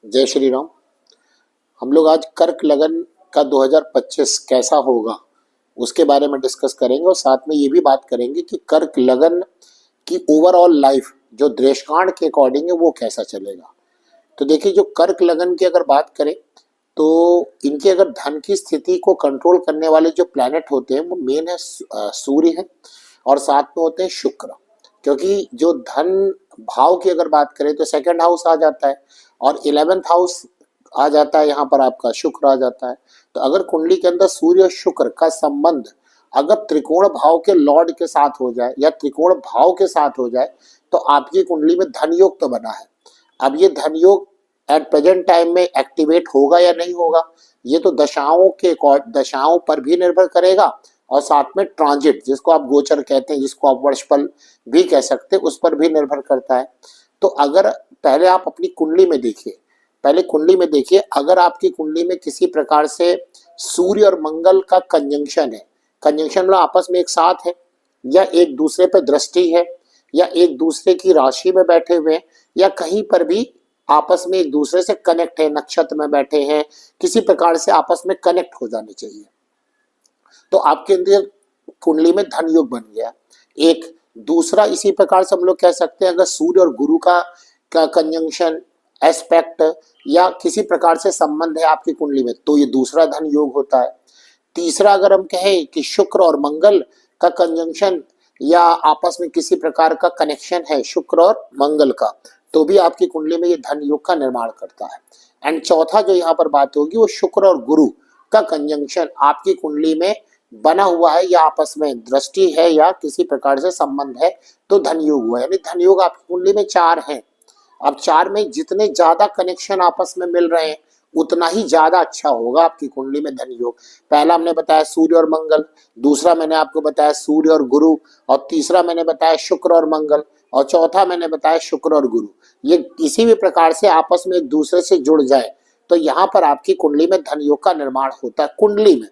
जय श्री राम। हम लोग आज कर्क लगन का 2025 कैसा होगा उसके बारे में डिस्कस करेंगे और साथ में ये भी बात करेंगे कि कर्क लगन की ओवरऑल लाइफ जो देशकांड के अकॉर्डिंग है वो कैसा चलेगा। तो देखिए, जो कर्क लगन की अगर बात करें तो इनकी अगर धन की स्थिति को कंट्रोल करने वाले जो प्लैनेट होते हैं वो मेन है सूर्य है और साथ में होते हैं शुक्र। क्योंकि जो धन भाव की अगर बात करें तो सेकंड हाउस आ जाता है और 11th हाउस आ जाता है, यहाँ पर आपका शुक्र आ जाता है। तो अगर कुंडली के अंदर सूर्य और शुक्र का संबंध अगर त्रिकोण भाव के लॉर्ड के साथ हो जाए या त्रिकोण भाव के साथ हो जाए तो आपकी कुंडली में धन योग तो बना है। अब ये धन योग एट प्रेजेंट टाइम में एक्टिवेट होगा या नहीं होगा, ये तो दशाओं पर भी निर्भर करेगा और साथ में ट्रांजिट जिसको आप गोचर कहते हैं, जिसको आप वर्षफल भी कह सकते हैं, उस पर भी निर्भर करता है। तो अगर पहले आप अपनी कुंडली में देखिए, अगर आपकी कुंडली में किसी प्रकार से सूर्य और मंगल का कंजंक्शन है, कंजंक्शन मतलब आपस में एक साथ है या एक दूसरे पर दृष्टि है या एक दूसरे की राशि में बैठे हुए हैं या कहीं पर भी आपस में एक दूसरे से कनेक्ट है, नक्षत्र में बैठे हैं, किसी प्रकार से आपस में कनेक्ट हो जाने चाहिए, तो आपके अंदर कुंडली में धन योग बन गया। एक दूसरा इसी प्रकार से हम लोग कह सकते हैं, अगर सूर्य और गुरु का कंजंक्शन एस्पेक्ट या किसी प्रकार से संबंध है आपकी कुंडली में तो ये दूसरा धन योग होता है। तीसरा अगर हम कहें कि शुक्र और मंगल का कंजंक्शन या आपस में किसी प्रकार का कनेक्शन है शुक्र और मंगल का, तो भी आपकी कुंडली में ये धन योग का निर्माण करता है। एंड चौथा जो यहाँ पर बात होगी वो शुक्र और गुरु का कंजंक्शन आपकी कुंडली में बना हुआ है या आपस में दृष्टि है या किसी प्रकार से संबंध है तो धन योग हुआ है। यानी धन योग आपकी कुंडली में 4 हैं। अब 4 में जितने ज्यादा कनेक्शन आपस में मिल रहे हैं उतना ही ज्यादा अच्छा होगा आपकी कुंडली में धन योग। पहला हमने बताया सूर्य और मंगल, दूसरा मैंने आपको बताया सूर्य और गुरु, और तीसरा मैंने बताया शुक्र और मंगल, और चौथा मैंने बताया शुक्र और गुरु। ये किसी भी प्रकार से आपस में एक दूसरे से जुड़ जाए तो यहाँ पर आपकी कुंडली में धन योग का निर्माण होता है कुंडली में।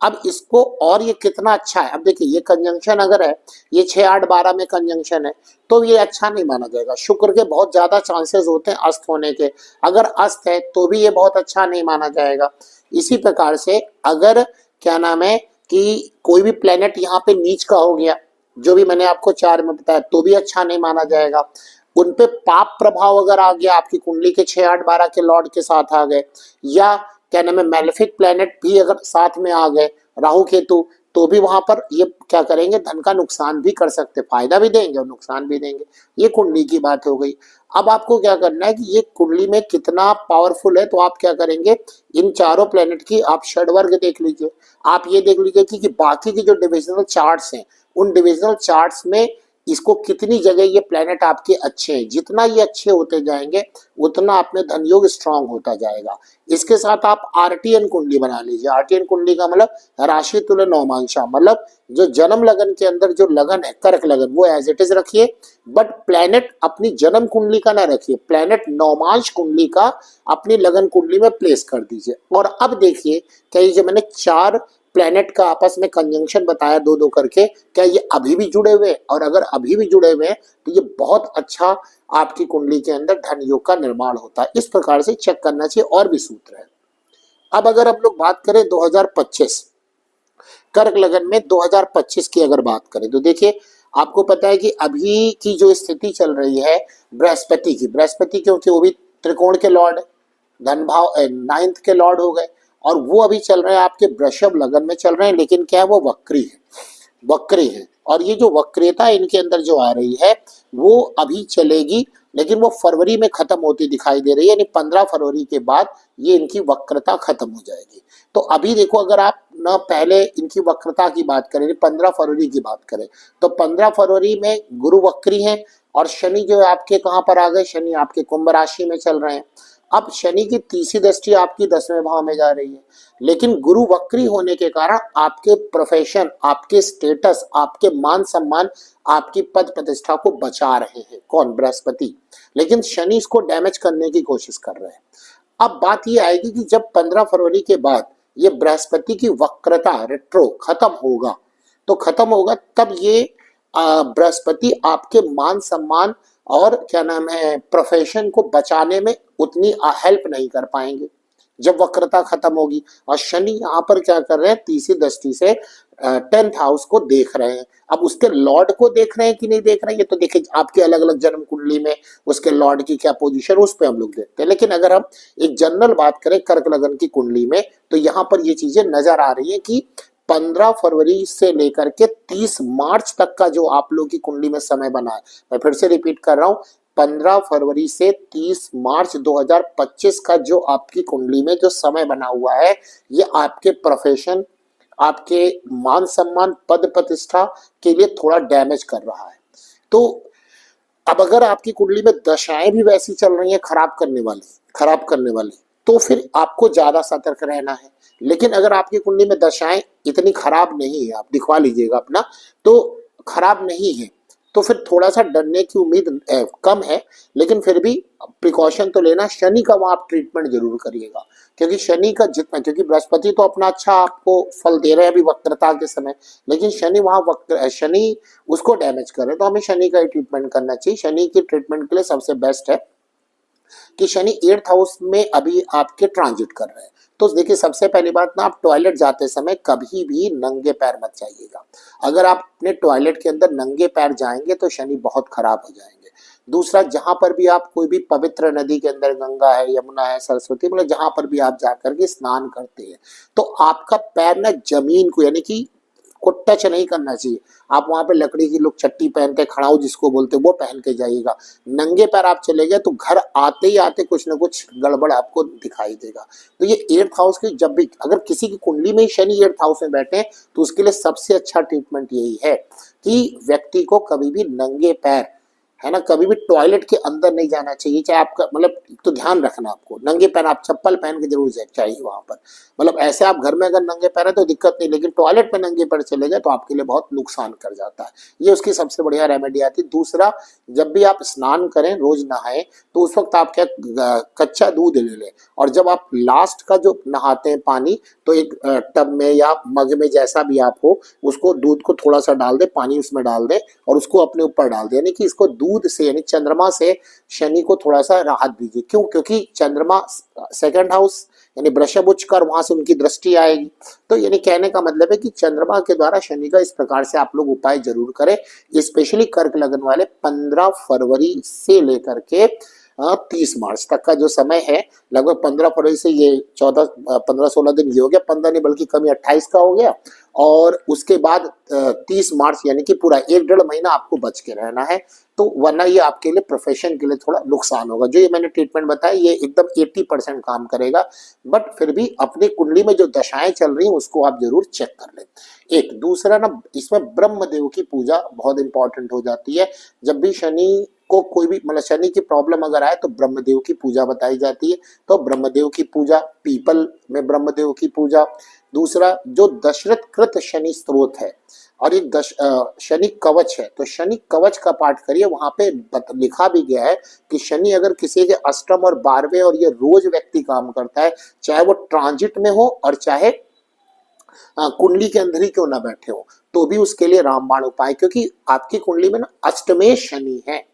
अब इसको और ये कितना अच्छा है, अब देखिए ये कंजंक्शन अगर है, ये 6 8 12 में कंजंक्शन है तो ये अच्छा नहीं माना जाएगा। शुक्र के बहुत ज्यादा चांसेस होते हैं अस्त होने के, अगर अस्त है तो भी ये बहुत अच्छा नहीं माना जाएगा। इसी प्रकार से अगर क्या नाम है कि कोई भी प्लेनेट यहाँ पे नीच का हो गया, जो भी मैंने आपको 4 में बताया, तो भी अच्छा नहीं माना जाएगा। उन पे पाप प्रभाव अगर आ गया, आपकी कुंडली के 6 8 12 के लॉर्ड के साथ आ गए, या क्या नाम है मैलेफिक प्लेनेट भी अगर साथ में आ गए राहु केतु, तो भी वहां पर ये क्या करेंगे, धन का नुकसान भी कर सकते, फायदा भी देंगे और नुकसान भी देंगे। ये कुंडली की बात हो गई। अब आपको क्या करना है कि ये कुंडली में कितना पावरफुल है, तो आप क्या करेंगे, इन चारों प्लेनेट की आप षडवर्ग देख लीजिए। आप ये देख लीजिए कि बाकी की जो डिविजनल चार्ट्स हैं उन डिविजनल चार्ट्स में इसको कितनी जगह ये प्लेनेट आपके अच्छे हैं। जितना ये अच्छे होते जाएंगे उतना आप में धन योग स्ट्रांग होता जाएगा। इसके साथ आप आरटीएन कुंडली बना लीजिए। आरटीएन कुंडली का मतलब राशि तुल्य नवमांशा, मतलब जो जन्म लगन के अंदर जो लगन है कर्क लगन वो एज इट इज रखिए, बट प्लेनेट अपनी जन्म कुंडली का ना रखिए, प्लेनेट नवमांश कुंडली का अपनी लगन कुंडली में प्लेस कर दीजिए। और अब देखिए क्या ये जो मैंने 4 प्लेनेट का आपस में कंजंक्शन बताया 2 2 करके, क्या ये अभी भी जुड़े हुए हैं, और अगर अभी भी जुड़े हुए हैं तो ये बहुत अच्छा आपकी कुंडली के अंदर धन योग का निर्माण होता है। इस प्रकार से चेक करना चाहिए। और भी सूत्र है। अब अगर हम लोग बात करें 2025 कर्क लगन में 2025 की अगर बात करें तो देखिए, आपको पता है कि अभी की जो स्थिति चल रही है बृहस्पति क्योंकि वो भी त्रिकोण के लॉर्ड, धन भाव 9th के लॉर्ड हो गए, और वो अभी चल रहे हैं आपके वृषभ लगन में चल रहे हैं, लेकिन क्या है वो वक्री है। और ये जो वक्रियता इनके अंदर जो आ रही है वो अभी चलेगी, लेकिन वो फरवरी में खत्म होती दिखाई दे रही है, यानी 15 फरवरी के बाद ये इनकी वक्रता खत्म हो जाएगी। तो अभी देखो, अगर आप न पहले इनकी वक्रता की बात करें, 15 फरवरी की बात करें, तो 15 फरवरी में गुरु वक्री है और शनि जो है आपके कहाँ पर आ गए, शनि आपके कुंभ राशि में चल रहे हैं। अब शनि की तीसरी दृष्टि आपकी 10वें भाव में जा रही है, लेकिन गुरु वक्री होने के कारण आपके प्रोफेशन, आपके स्टेटस, आपके मान सम्मान, आपकी पद प्रतिष्ठा को बचा रहे हैं कौन, बृहस्पति, लेकिन शनि इसको डैमेज करने की कोशिश कर रहे हैं। अब बात ये आएगी कि जब 15 फरवरी के बाद ये बृहस्पति की वक्रता रेट्रो खत्म होगा, तो खत्म होगा तब ये बृहस्पति आपके मान सम्मान और क्या नाम है प्रोफेशन को बचाने में उतनी हेल्प नहीं कर पाएंगे जब वक्रता खत्म होगी। और शनि यहाँ पर क्या कर रहे हैं, तीसरी दृष्टि से 10th हाउस को देख रहे हैं। अब उसके लॉर्ड को देख रहे हैं कि नहीं देख रहे हैं, ये तो देखिए आपके अलग अलग जन्म कुंडली में उसके लॉर्ड की क्या पोजीशन, उस पर हम लोग देखते हैं। लेकिन अगर हम एक जनरल बात करें कर्क लगन की कुंडली में, तो यहाँ पर ये चीजें नजर आ रही है कि 15 फरवरी से लेकर के 30 मार्च तक का जो आप लोग की कुंडली में समय बना है, मैं फिर से रिपीट कर रहा हूं, 15 फरवरी से 30 मार्च 2025 का जो आपकी कुंडली में जो समय बना हुआ है, ये आपके प्रोफेशन, आपके मान सम्मान, पद प्रतिष्ठा के लिए थोड़ा डैमेज कर रहा है। तो अब अगर आपकी कुंडली में दशाएं भी वैसी चल रही हैं खराब करने वाली, तो फिर आपको ज्यादा सतर्क रहना है। लेकिन अगर आपकी कुंडली में दशाएं इतनी खराब नहीं है, आप दिखवा लीजिएगा अपना, तो खराब नहीं है, तो फिर थोड़ा सा डरने की उम्मीद कम है। लेकिन फिर भी प्रिकॉशन तो लेना। शनि का वहां आप ट्रीटमेंट जरूर करिएगा, क्योंकि शनि का जितना, क्योंकि बृहस्पति तो अपना अच्छा आपको फल दे रहे हैं अभी वक्रता के समय, लेकिन शनि वहां शनि उसको डैमेज कर रहे हैं, तो हमें शनि का ही ट्रीटमेंट करना चाहिए। शनि की ट्रीटमेंट के लिए सबसे बेस्ट है कि शनि 8th हाउस में अभी आपके ट्रांजिट कर रहे हैं। तो देखिए सबसे पहली बात ना, आप टॉयलेट जाते समय कभी भी नंगे पैर मत जाइएगा। अगर आप अपने टॉयलेट के अंदर नंगे पैर जाएंगे तो शनि बहुत खराब हो जाएंगे। दूसरा, जहां पर भी आप कोई भी पवित्र नदी के अंदर, गंगा है, यमुना है, सरस्वती, मतलब जहां पर भी आप जाकर के स्नान करते हैं, तो आपका पैर ना जमीन को, यानी कि को टच नहीं करना चाहिए। आप वहां पे लकड़ी की लोग चट्टी पहनते, खड़ाऊ जिसको बोलते, वो पहन के जाइएगा। नंगे पैर आप चले गए तो घर आते ही आते कुछ ना कुछ गड़बड़ आपको दिखाई देगा। तो ये 8th हाउस की, जब भी अगर किसी की कुंडली में ही शनि 8th हाउस में बैठे हैं, तो उसके लिए सबसे अच्छा ट्रीटमेंट यही है कि व्यक्ति को कभी भी नंगे पैर, है ना, कभी भी टॉयलेट के अंदर नहीं जाना चाहिए। चाहे आपका, मतलब तो ध्यान रखना, आपको नंगे पैर, आप चप्पल पहन के जरूर चाहिए वहां पर। मतलब ऐसे आप घर में अगर नंगे पैर है तो दिक्कत नहीं, लेकिन टॉयलेट में नंगे पैर चले गए तो आपके लिए बहुत नुकसान कर जाता है। ये उसकी सबसे बढ़िया रेमेडी आती है। दूसरा, जब भी आप स्नान करें, रोज नहाएं, तो उस वक्त आप क्या, कच्चा दूध ले लें, और जब आप लास्ट का जो नहाते हैं पानी, तो एक टब में या मग में, जैसा भी आप हो, उसको दूध को थोड़ा सा डाल दे, पानी उसमें डाल दे और उसको अपने ऊपर डाल दे, यानी कि इसको दूध से, यानी चंद्रमा से शनि को थोड़ा सा राहत दीजिए। क्यों? क्योंकि चंद्रमा 2nd हाउस यानी वृषभ उच्च कर, वहां से उनकी दृष्टि आएगी। तो यानी कहने का मतलब है कि चंद्रमा के द्वारा शनि का इस प्रकार से आप लोग उपाय जरूर करें। स्पेशली कर्क लगन वाले 15 फरवरी से लेकर के 30 मार्च तक का जो समय है, लगभग 15 फरवरी से ये 15-16 दिन ये हो गया, 15 नहीं बल्कि कमी 28 का हो गया, और उसके बाद 30 मार्च, यानी कि पूरा 1-1.5 महीना आपको बच के रहना है। तो वरना ये आपके लिए, प्रोफेशन के लिए थोड़ा नुकसान होगा। जो ये मैंने ट्रीटमेंट बताया, ये एकदम 80% काम करेगा, बट फिर भी अपनी कुंडली में जो दशाएं चल रही हैं उसको आप जरूर चेक कर लें। एक दूसरा ना, इसमें ब्रह्मदेव की पूजा बहुत इंपॉर्टेंट हो जाती है। जब भी शनि को कोई भी, मतलब शनि की प्रॉब्लम अगर आए तो ब्रह्मदेव की पूजा बताई जाती है। तो ब्रह्मदेव की पूजा, पीपल में ब्रह्मदेव की पूजा। दूसरा, जो दशरथ कृत शनि स्तोत्र है और एक शनि कवच है, तो शनि कवच का पाठ करिए। वहां पे लिखा भी गया है कि शनि अगर किसी के अष्टम और 12वें, और ये रोज व्यक्ति काम करता है, चाहे वो ट्रांजिट में हो और चाहे कुंडली के अंदर ही क्यों ना बैठे हो, तो भी उसके लिए रामबाण उपाय। क्योंकि आपकी कुंडली में ना अष्टमेश शनि है।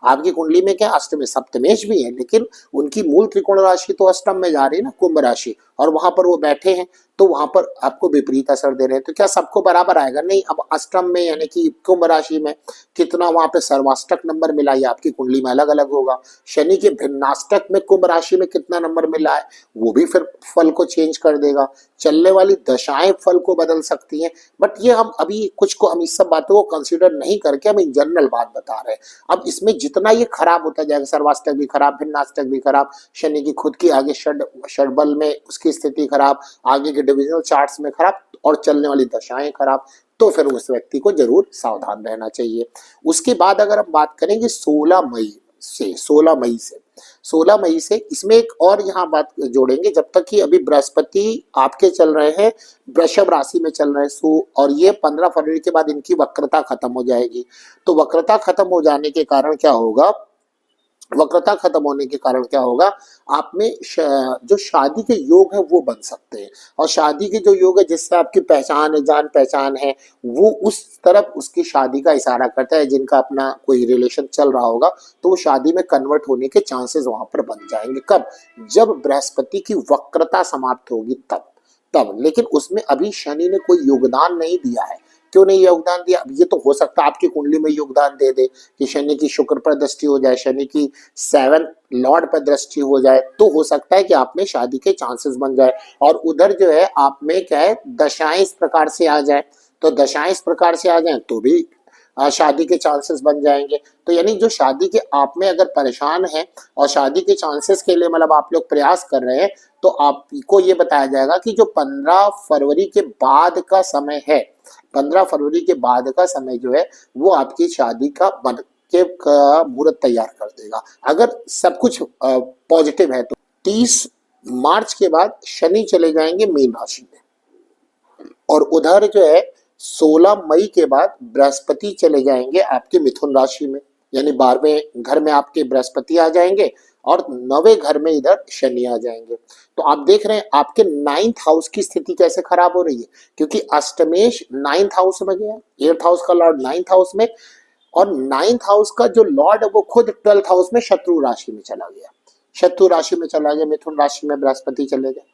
आपकी कुंडली में क्या, अष्टमेश, सप्तमेश भी है, लेकिन उनकी मूल त्रिकोण राशि तो अष्टम में जा रही है ना, कुंभ राशि, और वहां पर वो बैठे हैं, तो वहां पर आपको विपरीत असर दे रहे हैं। तो क्या सबको बराबर आएगा? नहीं। अब अष्टम में, यानी कि कुंभ राशि में कितना वहां पे सर्वाष्टक नंबर मिला, ये आपकी कुंडली में अलग अलग होगा। शनि के भिन्नाष्टक में कुंभ राशि में कितना नंबर मिला है, वो भी फिर फल को चेंज कर देगा। चलने वाली दशाएं फल को बदल सकती हैं। बट ये हम अभी कुछ को, हम इस सब बातों को कंसिडर नहीं करके हम एक जनरल बात बता रहे हैं। अब इसमें जितना ये खराब होता जाएगा, सर्वाष्टक भी खराब, भिन्नाष्टक भी खराब, शनि की खुद की आगे षडबल में उसकी स्थिति खराब, आगे के डिविजनल चार्ट्स में खराब, और चलने वाली दशाएं खराब, तो फिर उस व्यक्ति को जरूर सावधान रहना चाहिए। उसके बाद अगर हम बात करेंगे 16 मई से इसमें एक और यहाँ बात जोड़ेंगे। जब तक कि अभी बृहस्पति आपके चल रहे हैं, वृषभ राशि में चल रहे हैं, और ये 15 फरवरी के बाद इनकी वक्रता खत्म हो जाएगी। तो वक्रता खत्म हो जाने के कारण क्या होगा वक्रता खत्म होने के कारण क्या होगा, आप में जो शादी के योग है वो बन सकते हैं। और शादी के जो योग है जिससे आपकी पहचान है, जान पहचान है, वो उस तरफ उसकी शादी का इशारा करता है। जिनका अपना कोई रिलेशन चल रहा होगा तो वो शादी में कन्वर्ट होने के चांसेस वहां पर बन जाएंगे। कब? जब बृहस्पति की वक्रता समाप्त होगी तब लेकिन उसमें अभी शनि ने कोई योगदान नहीं दिया है। क्यों नहीं योगदान दिया? अब ये तो हो सकता है आपकी कुंडली में योगदान दे दे कि शनि की शुक्र पर दृष्टि हो जाए, शनि की 7th लॉर्ड पर दृष्टि हो जाए, तो हो सकता है कि आप में शादी के चांसेस बन जाए। और उधर जो है आप में क्या है, दशाएं इस प्रकार से आ जाए, तो दशाएं इस प्रकार से आ जाए तो भी शादी के चांसेस बन जाएंगे। तो यानी जो शादी के आप में अगर परेशान है और शादी के चांसेस के लिए मतलब आप लोग प्रयास कर रहे हैं, तो आपको ये बताया जाएगा कि जो 15 फरवरी के बाद का समय है, 15 फरवरी के बाद का समय जो है वो आपकी शादी का बन के का मुहूर्त तैयार कर देगा, अगर सब कुछ पॉजिटिव है तो। 30 मार्च के बाद शनि चले जाएंगे मीन राशि में, और उधर जो है 16 मई के बाद बृहस्पति चले जाएंगे आपके मिथुन राशि में, यानी 12वें घर में आपके बृहस्पति आ जाएंगे और 9वें घर में इधर शनि आ जाएंगे। तो आप देख रहे हैं आपके 9th हाउस की स्थिति कैसे खराब हो रही है, क्योंकि अष्टमेश 9th हाउस में गया, 8th हाउस का लॉर्ड 9th हाउस में, और 9th हाउस का जो लॉर्ड है वो खुद 12th हाउस में शत्रु राशि में चला गया, शत्रु राशि में चला गया, मिथुन राशि में बृहस्पति चले गए।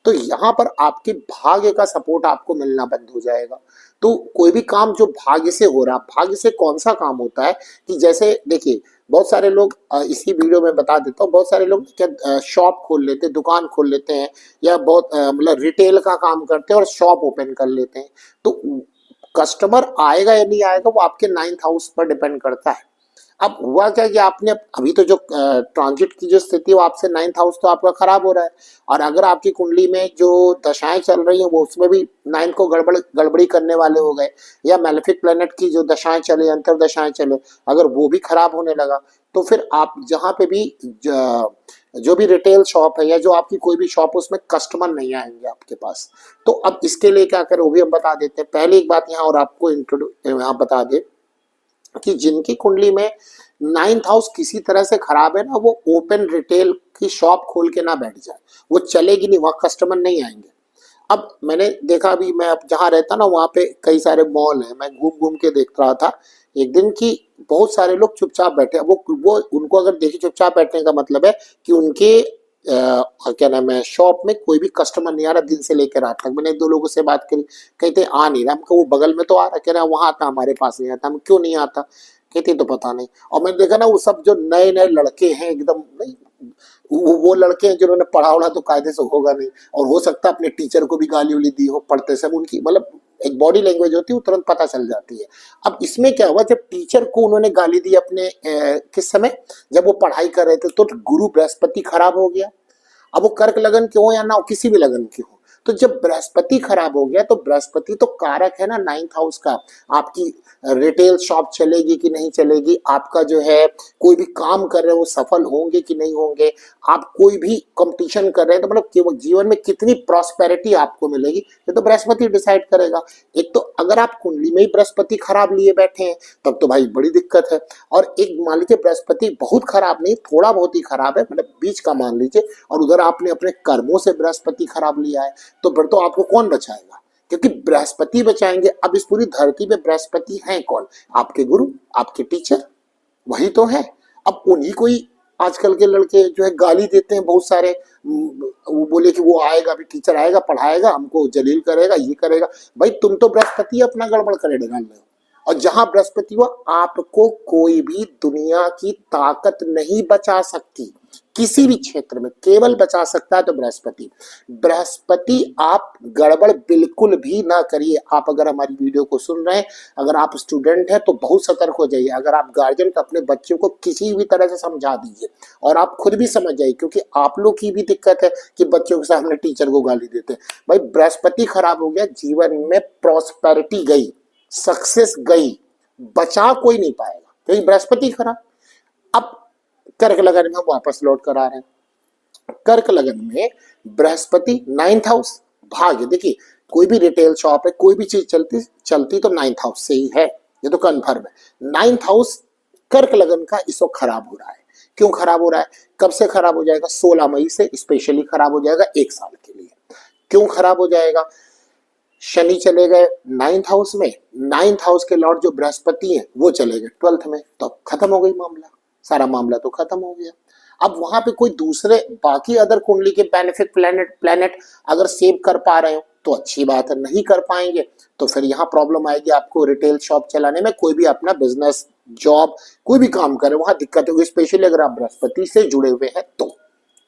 तो यहाँ पर आपके भाग्य का सपोर्ट आपको मिलना बंद हो जाएगा। तो कोई भी काम जो भाग्य से हो रहा, भाग्य से कौन सा काम होता है कि जैसे देखिए बहुत सारे लोग, इसी वीडियो में बता देता हूँ, बहुत सारे लोग क्या शॉप खोल लेते हैं, दुकान खोल लेते हैं, या बहुत मतलब रिटेल का काम करते हैं और शॉप ओपन कर लेते हैं। तो कस्टमर आएगा या नहीं आएगा वो आपके 9th हाउस पर डिपेंड करता है। अब हुआ क्या कि आपने अभी तो जो ट्रांजिट की जो स्थिति है वो आपसे 9th हाउस तो आपका खराब हो रहा है, और अगर आपकी कुंडली में जो दशाएं चल रही हैं वो उसमें भी 9th को गड़बड़ी करने वाले हो गए, या मैलेफिक प्लेनेट की जो दशाएं चले, अंतर दशाएं चले, अगर वो भी खराब होने लगा, तो फिर आप जहाँ पे भी जो भी रिटेल शॉप है या जो आपकी कोई भी शॉप उसमें कस्टमर नहीं आएंगे आपके पास। तो अब इसके लिए क्या करें वो भी हम बता देते हैं। पहले एक बात यहाँ और आपको यहाँ बता दें कि जिनकी कुंडली में 9th हाउस किसी तरह से खराब है ना, वो ओपन रिटेल की शॉप खोल के ना बैठ जाए, वो चलेगी नहीं, वहां कस्टमर नहीं आएंगे। अब मैंने देखा, अभी मैं अब जहाँ रहता ना वहाँ पे कई सारे मॉल हैं, मैं घूम घूम के देख रहा था एक दिन की बहुत सारे लोग चुपचाप बैठे। वो उनको अगर देखिए चुपचाप बैठने का मतलब है कि उनके क्या नाम है शॉप में कोई भी कस्टमर नहीं आ रहा दिन से लेकर रात तक। मैंने 2 लोगों से बात करी, कहते आ नहीं रहा, हमको वो बगल में तो आ रहा, कह रहा वहां आता हमारे पास नहीं आता, हम क्यों नहीं आता, कहते तो पता नहीं। और मैंने देखा ना वो सब जो नए नए लड़के हैं एकदम नहीं, वो लड़के हैं जिन्होंने पढ़ा उड़ा तो कायदे से होगा नहीं, और हो सकता है अपने टीचर को भी गाली उली दी हो पढ़ते समय, उनकी मतलब एक बॉडी लैंग्वेज होती है वो तुरंत पता चल जाती है। अब इसमें क्या हुआ, जब टीचर को उन्होंने गाली दी अपने किस समय, जब वो पढ़ाई कर रहे थे, तो गुरु बृहस्पति खराब हो गया। अब वो कर्क लगन के हो या ना हो, किसी भी लगन के हो, तो जब बृहस्पति खराब हो गया तो बृहस्पति तो कारक है ना 9th हाउस का। आपकी रिटेल शॉप चलेगी कि नहीं चलेगी, आपका जो है कोई भी काम कर रहे हो वो सफल होंगे कि नहीं होंगे, आप कोई भी कंपटीशन कर रहे हैं तो मतलब कि वो जीवन में कितनी प्रॉस्पेरिटी आपको मिलेगी, ये तो बृहस्पति डिसाइड करेगा। एक तो अगर आप कुंडली में ही बृहस्पति खराब लिए बैठे हैं तब तो भाई बड़ी दिक्कत है, और एक मान लीजिए बृहस्पति बहुत खराब नहीं, थोड़ा बहुत ही खराब है, मतलब बीच का मान लीजिए, और उधर आपने अपने कर्मों से बृहस्पति खराब लिया है, तो फिर तो आपको कौन बचाएगा, क्योंकि बृहस्पति बचाएंगे। अब इस पूरी धरती पे बृहस्पति हैं कौन, आपके गुरु, आपके टीचर, वही तो है। अब उन्हीं को ही आजकल के लड़के जो है गाली देते हैं बहुत सारे, वो बोले कि वो आएगा भी, टीचर आएगा पढ़ाएगा हमको जलील करेगा, ये करेगा। भाई तुम तो बृहस्पति अपना गड़बड़ करे डाल रहे हो, और जहां बृहस्पति हुआ आपको कोई भी दुनिया की ताकत नहीं बचा सकती, किसी भी क्षेत्र में केवल बचा सकता है तो बृहस्पति। बृहस्पति आप गड़बड़ बिल्कुल भी ना करिए। आप अगर हमारी वीडियो को सुन रहे हैं, अगर आप स्टूडेंट हैं तो बहुत सतर्क हो जाइए, अगर आप गार्जियन तो अपने बच्चों को किसी भी तरह से समझा दीजिए, और आप खुद भी समझ जाइए, क्योंकि आप लोग की भी दिक्कत है कि बच्चों के सामने टीचर को गाली देते हैं। भाई बृहस्पति खराब हो गया, जीवन में प्रॉस्पेरिटी गई, सक्सेस गई, बचा कोई नहीं पाएगा, क्योंकि बृहस्पति खराब। अब कर्क लगन में वापस लौट कर आ रहे हैं, कर्क लगन में बृहस्पति 9th हाउस भाग्य, देखिए कोई भी रिटेल शॉप है, कोई भी चीज चलती चलती तो 9th हाउस से ही है, ये तो कन्फर्म है। 9th हाउस कर्क लगन का इस वक्त खराब हो रहा है, क्यों खराब हो रहा है? कब से खराब हो जाएगा? 16 मई से स्पेशली खराब हो जाएगा 1 साल के लिए। क्यों खराब हो जाएगा? शनि चले गए 9th हाउस में, 9th हाउस के लॉर्ड जो बृहस्पति हैं वो चले गए 12th में, तो खत्म हो गई मामला, सारा मामला तो खत्म हो गया। अब वहां पे कोई दूसरे बाकी अदर कुंडली के बेनिफिट प्लेनेट अगर सेव कर पा रहे हो तो अच्छी बात है, नहीं कर पाएंगे तो फिर यहाँ प्रॉब्लम आएगी आपको रिटेल शॉप चलाने में, कोई भी अपना बिजनेस जॉब कोई भी काम करे वहां दिक्कत होगी, स्पेशली अगर आप बृहस्पति से जुड़े हुए हैं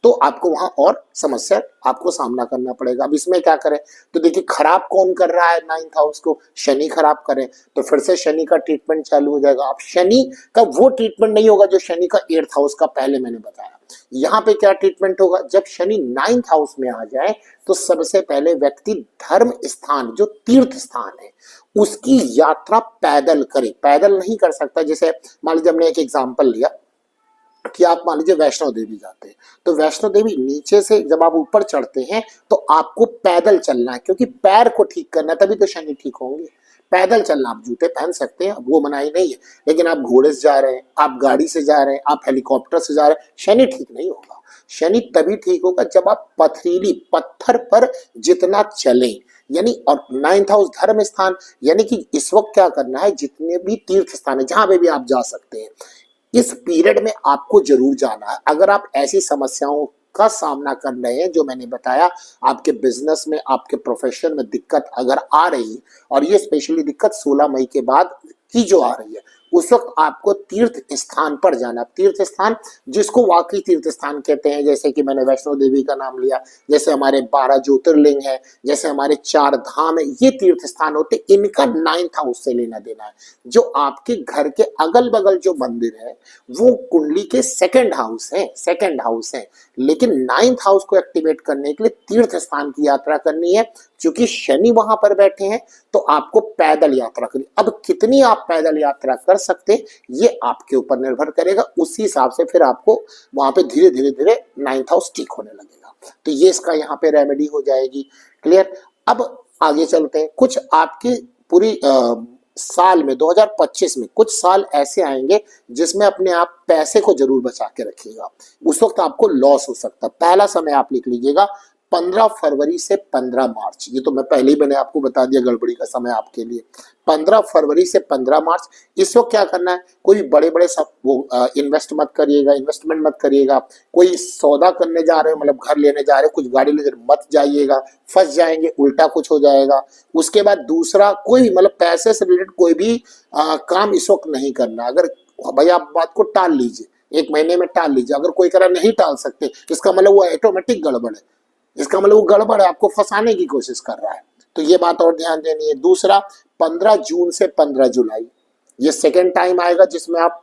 तो आपको वहां और समस्या आपको सामना करना पड़ेगा। अब इसमें क्या करें? तो देखिए खराब कौन कर रहा है 9th हाउस को? शनि खराब करें तो फिर से शनि का ट्रीटमेंट चालू हो जाएगा। अब शनि का वो ट्रीटमेंट नहीं होगा जो शनि का 8th हाउस का पहले मैंने बताया। यहाँ पे क्या ट्रीटमेंट होगा? जब शनि 9th हाउस में आ जाए तो सबसे पहले व्यक्ति धर्म स्थान जो तीर्थ स्थान है उसकी यात्रा पैदल करे। पैदल नहीं कर सकता, जैसे मान लीजिए हमने एक एग्जाम्पल लिया कि आप मान लीजिए वैष्णो देवी जाते हैं, तो वैष्णो देवी नीचे से जब आप ऊपर चढ़ते हैं तो आपको पैदल चलना है, क्योंकि पैर को ठीक करना है, तभी तो शनि ठीक होंगे। पैदल चलना, आप जूते पहन सकते हैं, वो मनाही नहीं है, लेकिन आप घोड़े से जा रहे हैं, आप गाड़ी से जा रहे हैं, आप हेलीकॉप्टर से जा रहे हैं, शनि ठीक नहीं होगा। शनि तभी ठीक होगा जब आप पथरीली पत्थर पर जितना चलें, यानी और 9th हाउस धर्म स्थान, यानी कि इस वक्त क्या करना है, जितने भी तीर्थ स्थान है जहां पे भी आप जा सकते हैं इस पीरियड में आपको जरूर जाना है। अगर आप ऐसी समस्याओं का सामना कर रहे हैं जो मैंने बताया, आपके बिजनेस में आपके प्रोफेशन में दिक्कत अगर आ रही है, और ये स्पेशली दिक्कत 16 मई के बाद की जो आ रही है, उस वक्त आपको तीर्थ स्थान पर जाना। तीर्थ स्थान जिसको वाकई तीर्थ स्थान कहते हैं, जैसे कि मैंने वैष्णो देवी का नाम लिया, जैसे हमारे 12 ज्योतिर्लिंग है, जैसे हमारे 4 धाम है, ये तीर्थ स्थान होते, इनका 9th हाउस से लेना देना है। जो आपके घर के अगल बगल जो मंदिर है वो कुंडली के सेकंड हाउस है, लेकिन 9th हाउस को एक्टिवेट करने के लिए तीर्थ स्थान की यात्रा करनी है। क्योंकि शनि वहां पर बैठे हैं तो आपको पैदल यात्रा करनी। अब कितनी आप पैदल यात्रा कर सकते ये आपके ऊपर निर्भर करेगा, उसी हिसाब से फिर आपको वहां पे धीरे धीरे 9th हाउस ठीक होने लगेगा। तो ये इसका यहाँ पे रेमेडी हो जाएगी। क्लियर? अब आगे चलते हैं। कुछ आपके पूरी साल में 2025 में कुछ साल ऐसे आएंगे जिसमें अपने आप पैसे को जरूर बचा के रखिएगा, उस वक्त आपको लॉस हो सकता है। पहला समय आप लिख लीजिएगा 15 फरवरी से 15 मार्च, ये तो मैं पहले ही मैंने आपको बता दिया गड़बड़ी का समय आपके लिए। 15 फरवरी से 15 मार्च, इस वक्त क्या करना है, कोई बड़े बड़े सब वो इन्वेस्टमेंट मत करिएगा। कोई सौदा करने जा रहे हो, मतलब घर लेने जा रहे हो, कुछ गाड़ी लेकर मत जाइएगा, फंस जाएंगे, उल्टा कुछ हो जाएगा। उसके बाद दूसरा, कोई मतलब पैसे से रिलेटेड कोई भी काम इस वक्त नहीं करना। अगर भाई आप बात को टाल लीजिए, 1 महीने में टाल लीजिए। अगर कोई करा नहीं टाल सकते, इसका मतलब वो ऑटोमेटिक गड़बड़ है, इसका मतलब वो गड़बड़ है, आपको फंसाने की कोशिश कर रहा है। तो ये बात और ध्यान देनी है। दूसरा, 15 जून से 15 जुलाई, ये सेकेंड टाइम आएगा जिसमें आप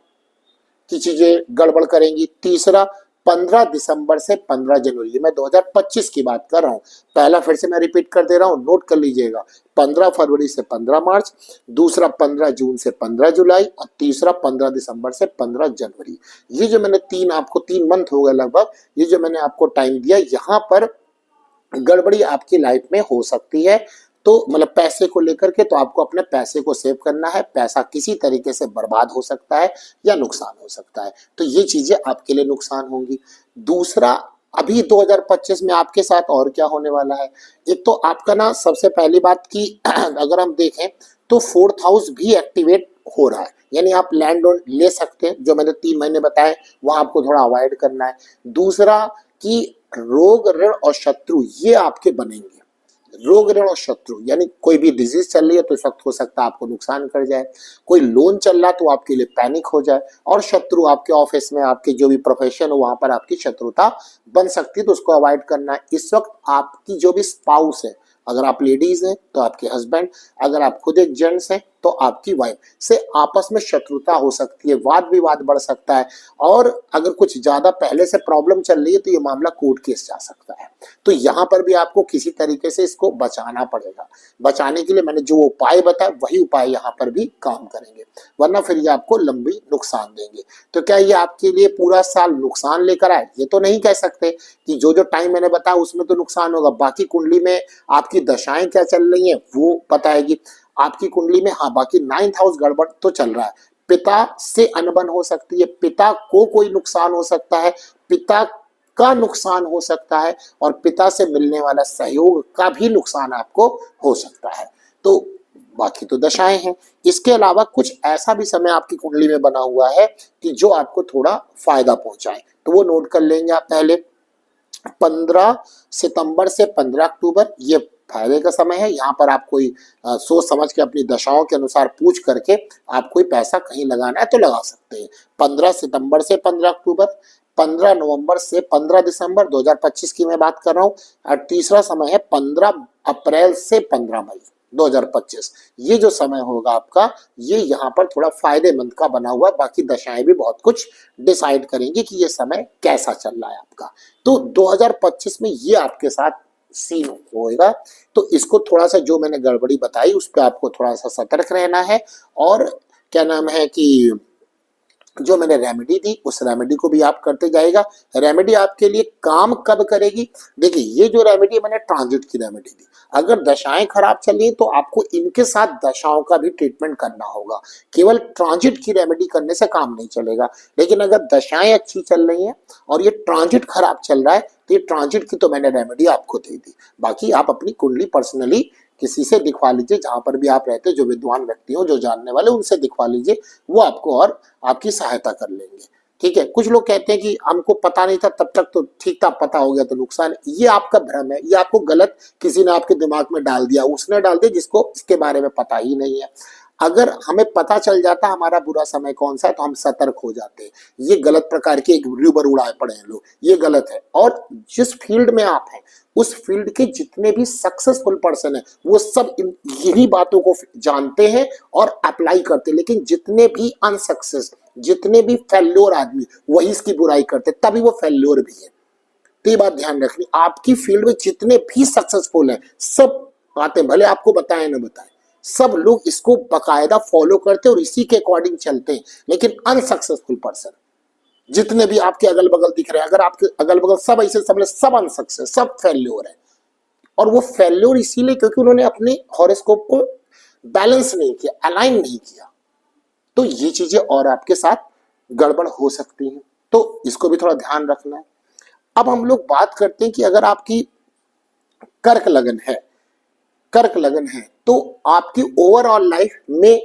की चीजें गड़बड़ करेंगी। तीसरा, 15 दिसंबर से 15 जनवरी, ये मैं 2025 की बात कर रहा हूँ। पहला फिर से मैं रिपीट कर दे रहा हूँ, नोट कर लीजिएगा। 15 फरवरी से 15 मार्च, दूसरा 15 जून से 15 जुलाई, और तीसरा 15 दिसंबर से 15 जनवरी। ये जो मैंने आपको 3 मंथ हो गए लगभग, ये जो मैंने आपको टाइम दिया, यहाँ पर गड़बड़ी आपकी लाइफ में हो सकती है। तो मतलब पैसे को लेकर के, तो आपको अपने पैसे को सेव करना है। पैसा किसी तरीके से बर्बाद हो सकता है या नुकसान हो सकता है, तो ये चीजें आपके लिए नुकसान होंगी। दूसरा, अभी 2025 में आपके साथ और क्या होने वाला है, एक तो आपका ना सबसे पहली बात की अगर हम देखें तो 4th हाउस भी एक्टिवेट हो रहा है, यानी आप लैंड ले सकते हैं, जो मैंने 3 महीने बताए वहां आपको थोड़ा अवॉइड करना है। दूसरा कि रोग ऋण और शत्रु ये आपके बनेंगे। रोग ऋण और शत्रु यानी कोई भी डिजीज चल रही है तो इस वक्त हो सकता है आपको नुकसान कर जाए, कोई लोन चल रहा तो आपके लिए पैनिक हो जाए, और शत्रु आपके ऑफिस में, आपके जो भी प्रोफेशन हो वहां पर आपकी शत्रुता बन सकती है, तो उसको अवॉइड करना है। इस वक्त आपकी जो भी स्पाउस है, अगर आप लेडीज हैं तो आपके हस्बैंड, अगर आप खुद एक जेंट्स हैं तो आपकी वाइफ से आपस में शत्रुता हो सकती है, वाद विवाद बढ़ सकता है, और अगर कुछ ज्यादा पहले से प्रॉब्लम चल रही है तो ये मामला कोर्ट केस जा सकता है। तो यहाँ पर भी आपको किसी तरीके से इसको बचाना पड़ेगा। बचाने के लिए मैंने जो उपाय बताया वही उपाय यहाँ पर भी काम करेंगे, वरना फिर ये आपको लंबी नुकसान देंगे। तो क्या ये आपके लिए पूरा साल नुकसान लेकर आए? ये तो नहीं कह सकते कि जो जो टाइम मैंने बताया उसमें तो नुकसान होगा। बाकी कुंडली में आपकी दशाएं क्या चल रही हैं वो बताएगी आपकी कुंडली में। हाँ, बाकी 9th हाउस गड़बड़ तो चल रहा है, पिता से अनबन हो सकती है, पिता को कोई नुकसान हो सकता है, पिता का नुकसान हो सकता है, और पिता से मिलने वाला सहयोग का भी नुकसान आपको हो सकता है। तो बाकी तो दशाएं हैं। इसके अलावा कुछ ऐसा भी समय आपकी कुंडली में बना हुआ है कि जो आपको थोड़ा फायदा पहुंचाए, तो वो नोट कर लेंगे आप पहले। 15 सितंबर से 15 अक्टूबर ये फायदे का समय है। यहाँ पर आप कोई सोच समझ के अपनी दशाओं के अनुसार पूछ करके आप कोई पैसा कहीं लगाना है तो लगा सकते हैं। 15 सितंबर से 15 अक्टूबर, 15 नवंबर से 15 दिसंबर 2025 की मैं बात कर रहा हूँ, और तीसरा समय है 15 अप्रैल से 15 मई 2025। ये जो समय होगा आपका, ये यहाँ पर थोड़ा फायदेमंद का बना हुआ है। बाकी दशाएं भी बहुत कुछ डिसाइड करेंगे कि ये समय कैसा चल रहा है आपका। तो 2025 में ये आपके साथ सीन होएगा। तो इसको थोड़ा सा जो मैंने गड़बड़ी बताई उस पर आपको थोड़ा सा सतर्क रहना है। और क्या नाम है कि जो मैंने रेमेडी दी उस रेमेडी को भी आप करते जाएगा। रेमेडी आपके लिए काम कब करेगी? देखिए, ये जो रेमेडी मैंने ट्रांजिट की रेमेडी दी, अगर दशाएं खराब चल रही तो आपको इनके साथ दशाओं का भी ट्रीटमेंट करना होगा। केवल ट्रांजिट की रेमेडी करने से काम नहीं चलेगा। लेकिन अगर दशाएं अच्छी चल रही हैं और ये ट्रांजिट खराब चल रहा है, तो ये ट्रांजिट की तो मैंने रेमेडी आपको दे दी। बाकी आप अपनी कुंडली पर्सनली किसी से दिखवा लीजिए, जहां पर भी आप रहते, जो विद्वान व्यक्ति हो, जो जानने वाले, उनसे दिखवा लीजिए, वो आपको और आपकी सहायता कर लेंगे। ठीक है। कुछ लोग कहते हैं कि हमको पता नहीं था तब तक तो ठीक था, पता हो गया तो नुकसान है। ये आपका भ्रम है, ये आपको गलत किसी ने आपके दिमाग में डाल दिया, उसने डाल दिया जिसको इसके बारे में पता ही नहीं है। अगर हमें पता चल जाता हमारा बुरा समय कौन सा है तो हम सतर्क हो जाते हैं। ये गलत प्रकार के एक रूबर उड़ाए पड़े हैं लोग, ये गलत है। और जिस फील्ड में आप हैं उस फील्ड के जितने भी सक्सेसफुल पर्सन है वो सब यही बातों को जानते हैं और अप्लाई करते हैं। लेकिन जितने भी अनसक्सेस, जितने भी फेल्योर आदमी, वही इसकी बुराई करते, तभी वो फेल्योर भी है। तो ये बात ध्यान रखनी। आपकी फील्ड में जितने भी सक्सेसफुल हैं सब बातें भले आपको बताएं ना बताएं, सब लोग इसको बकायदा फॉलो करते और इसी के अकॉर्डिंग चलते हैं। लेकिन अनसक्सेसफुल पर्सन जितने भी आपके अगल बगल दिख रहे हैं, अगर आपके अगल बगल सब ऐसे सब अनसक्सेस, सब फेल्योर है। और वो फेल्योर इसीलिए क्योंकि उन्होंने अपने हॉरोस्कोप को बैलेंस नहीं किया, अलाइन नहीं किया। तो ये चीजें और आपके साथ गड़बड़ हो सकती हैं, तो इसको भी थोड़ा ध्यान रखना है। अब हम लोग बात करते हैं कि अगर आपकी कर्क लगन है, कर्क लगन है, तो आपकी ओवरऑल लाइफ में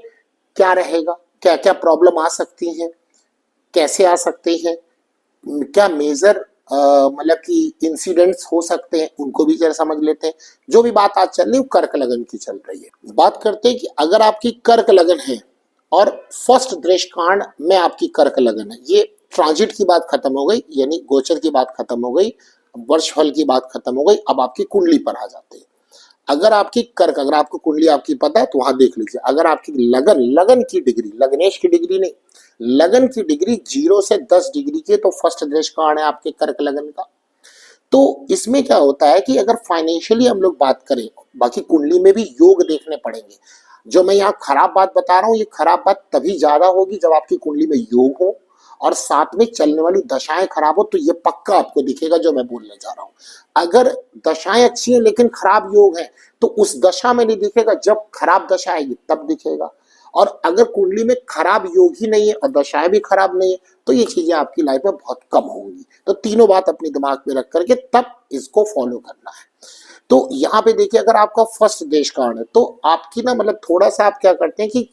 क्या रहेगा, क्या क्या प्रॉब्लम आ सकती हैं, कैसे आ सकते हैं, क्या मेजर मतलब कि इंसिडेंट्स हो सकते हैं, उनको भी जरा समझ लेते हैं। जो भी बात आज चल रही है कर्क लगन की चल रही है। बात करते हैं कि अगर आपकी कर्क लगन है और फर्स्ट दृष्टिकांड में आपकी कर्क लगन है, ये ट्रांजिट की बात खत्म हो गई, यानी गोचर की बात खत्म हो गई, वर्षफल की बात खत्म हो गई। अब आपकी कुंडली पर आ जाते हैं। अगर आपकी कर्क, अगर आपको कुंडली आपकी पता है तो वहां देख लीजिए। अगर आपकी लगन, लगन की डिग्री, लगनेश की डिग्री नहीं, लगन की डिग्री 0 से 10 डिग्री की, तो फर्स्ट दृष्टिकोण है आपके कर्क लगन का। तो इसमें क्या होता है कि अगर फाइनेंशियली हम लोग बात करें, बाकी कुंडली में भी योग देखने पड़ेंगे। जो मैं यहाँ खराब बात बता रहा हूँ, ये खराब बात तभी ज्यादा होगी जब आपकी कुंडली में योग हो और साथ में चलने वाली दशाएं खराब हो, तो ये पक्का आपको दिखेगा जो मैं बोलने जा रहा हूँ। अगर दशाएं अच्छी हैं लेकिन खराब योग है तो उस दशा में नहीं दिखेगा, जब खराब दशा आएगी तब दिखेगा। और अगर कुंडली में खराब योग ही नहीं है और दशाएं भी खराब नहीं है तो ये चीजें आपकी लाइफ में बहुत कम होंगी। तो तीनों बात अपने दिमाग में रख करके तब इसको फॉलो करना है। तो यहाँ पे देखिए, अगर आपका फर्स्ट देश कारण है तो आपकी ना मतलब थोड़ा सा आप क्या करते हैं कि